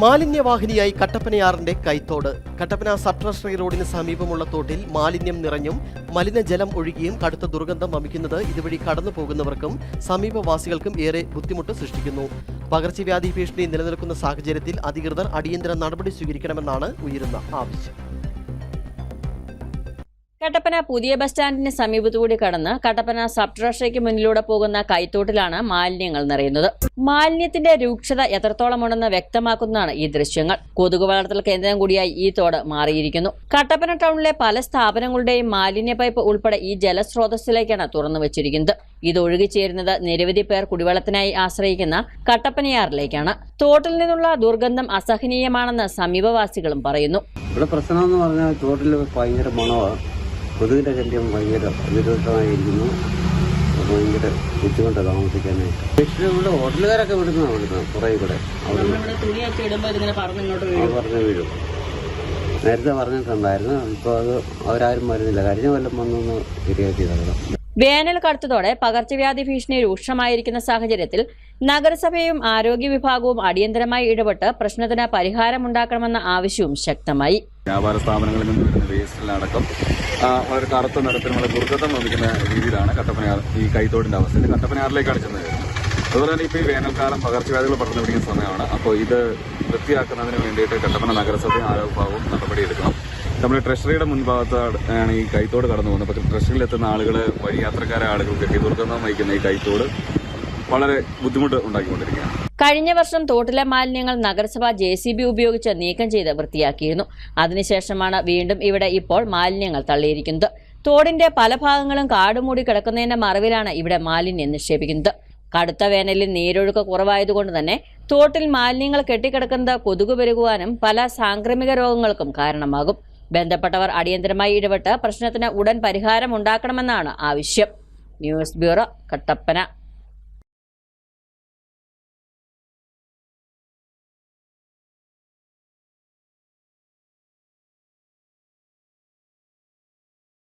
മാലിന്യവാഹിനിയായി കട്ടപ്പനയാറിന്റെ കൈത്തോട്. Kattappana sub treasury റോഡിന് സമീപമുള്ള തോട്ടിൽ മാലിന്യം നിറഞ്ഞും മലിനജലം ഒഴുകിയും കടുത്ത ദുർഗന്ധം വമിക്കുന്നത് ഇതുവഴി കടന്നു പോകുന്നവർക്കും സമീപവാസികൾക്കും ഏറെ ബുദ്ധിമുട്ട് സൃഷ്ടിക്കുന്നു. പകർച്ചവ്യാധി ഭീഷണി നിലനിൽക്കുന്ന സാഹചര്യത്തിൽ അധികൃതർ അടിയന്തര നടപടി സ്വീകരിക്കണമെന്നാണ് ഉയരുന്ന ആവശ്യം. കട്ടപ്പന പുതിയ ബസ് സ്റ്റാൻഡിന് സമീപത്തുകൂടി കടന്ന് കട്ടപ്പന സബ് ട്രഷറിക്ക് മുന്നിലൂടെ പോകുന്ന കൈത്തോട്ടിലാണ് മാലിന്യങ്ങൾ നിറയുന്നത്. മാലിന്യത്തിന്റെ രൂക്ഷത എത്രത്തോളമുണ്ടെന്ന് വ്യക്തമാക്കുന്നതാണ് ഈ ദൃശ്യങ്ങൾ. കൊതുക് വളർത്തൽ കേന്ദ്രം കൂടിയായി ഈ തോട് മാറിയിരിക്കുന്നു. കട്ടപ്പന ടൗണിലെ പല സ്ഥാപനങ്ങളുടെയും മാലിന്യ പൈപ്പ് ഉൾപ്പെടെ ഈ ജലസ്രോതസ്സിലേക്കാണ് തുറന്നു വെച്ചിരിക്കുന്നത്. ഇത് ഒഴുകിച്ചേരുന്നത് നിരവധി പേർ കുടിവെള്ളത്തിനായി ആശ്രയിക്കുന്ന കട്ടപ്പനയാറിലേക്കാണ്. തോട്ടിൽ നിന്നുള്ള ദുർഗന്ധം അസഹനീയമാണെന്ന് സമീപവാസികളും പറയുന്നു. ഇവിടെ പ്രശ്നം എന്ന് പറഞ്ഞാൽ തോട്ടിൽ ഭയങ്കര മണമാണ്. കൊതുകിന്റെ ശല്യം ഭയങ്കര വിരോധമായിരിക്കുന്നു. ഭയങ്കര ബുദ്ധിമുട്ടാണ് താമസിക്കാനായിട്ട്. പക്ഷേ ഇവിടെ ഹോട്ടലുകാരൊക്കെ വിടുന്നത് കുറേ ഇവിടെ പറഞ്ഞു വീഴും. നേരത്തെ പറഞ്ഞിട്ടുണ്ടായിരുന്നു. ഇപ്പോൾ അത് അവരാരും വരുന്നില്ല. കഴിഞ്ഞ കൊല്ലം വന്നൊന്ന് ശരിയാക്കിയതാണ്. വേനൽ കടുത്തതോടെ പകർച്ചവ്യാധി ഭീഷണി രൂക്ഷമായിരിക്കുന്ന സാഹചര്യത്തിൽ നഗരസഭയും ആരോഗ്യ വിഭാഗവും അടിയന്തരമായി ഇടപെട്ട് പ്രശ്നത്തിന് പരിഹാരമുണ്ടാക്കണമെന്ന ആവശ്യവും ശക്തമായി. വ്യാപാര സ്ഥാപനങ്ങളിൽ നിന്ന് വരുന്ന വേസ്റ്റിലടക്കം വളരെ കറുത്ത നിറത്തിനുള്ള ദുർഗന്ധം വമിക്കുന്ന രീതിയിലാണ് കട്ടപ്പനയാർ ഈ കൈത്തോടിന്റെ അവസ്ഥയിൽ കട്ടപ്പനയാറിലേക്കാണ് ചെന്ന് കയറുന്നത്. അതുപോലെ തന്നെ ഇപ്പോൾ ഈ വേനൽക്കാലം പകർച്ചവ്യാധികൾ പടർന്നു പിടിക്കുന്ന സമയമാണ്. അപ്പോൾ ഇത് വൃത്തിയാക്കുന്നതിന് വേണ്ടിയിട്ട് കട്ടപ്പന നഗരസഭയും ആരോഗ്യ വിഭാഗവും നടപടിയെടുക്കണം. നമ്മുടെ ട്രഷറിയുടെ മുൻഭാഗത്താണ് ഈ കൈത്തോട് കടന്നു പോകുന്നത്. പക്ഷേ ട്രഷറിയിൽ എത്തുന്ന ആളുകൾ വഴിയാത്രക്കാരായ ആളുകൾക്ക് ദുർഗന്ധം വഹിക്കുന്ന ഈ കൈത്തോട് വളരെ ബുദ്ധിമുട്ട് ഉണ്ടാക്കിക്കൊണ്ടിരിക്കുകയാണ്. കഴിഞ്ഞ വർഷം തോട്ടിലെ മാലിന്യങ്ങൾ നഗരസഭ JCB ഉപയോഗിച്ച് നീക്കം ചെയ്ത് വൃത്തിയാക്കിയിരുന്നു. അതിനുശേഷമാണ് വീണ്ടും ഇവിടെ ഇപ്പോൾ മാലിന്യങ്ങൾ തള്ളിയിരിക്കുന്നത്. തോടിന്റെ പല ഭാഗങ്ങളും കാടുമൂടി കിടക്കുന്നതിന്റെ മറവിലാണ് ഇവിടെ മാലിന്യം നിക്ഷേപിക്കുന്നത്. കടുത്ത വേനലിൽ നീരൊഴുക്ക് കുറവായതുകൊണ്ട് തന്നെ തോട്ടിൽ മാലിന്യങ്ങൾ കെട്ടിക്കിടക്കുന്നത് കൊതുക് പെരുകുവാനും പല സാംക്രമിക രോഗങ്ങൾക്കും കാരണമാകും. ബന്ധപ്പെട്ടവർ അടിയന്തരമായി ഇടപെട്ട് പ്രശ്നത്തിന് ഉടൻ പരിഹാരം ഉണ്ടാക്കണമെന്നാണ് ആവശ്യം. News bureau, Kattappana.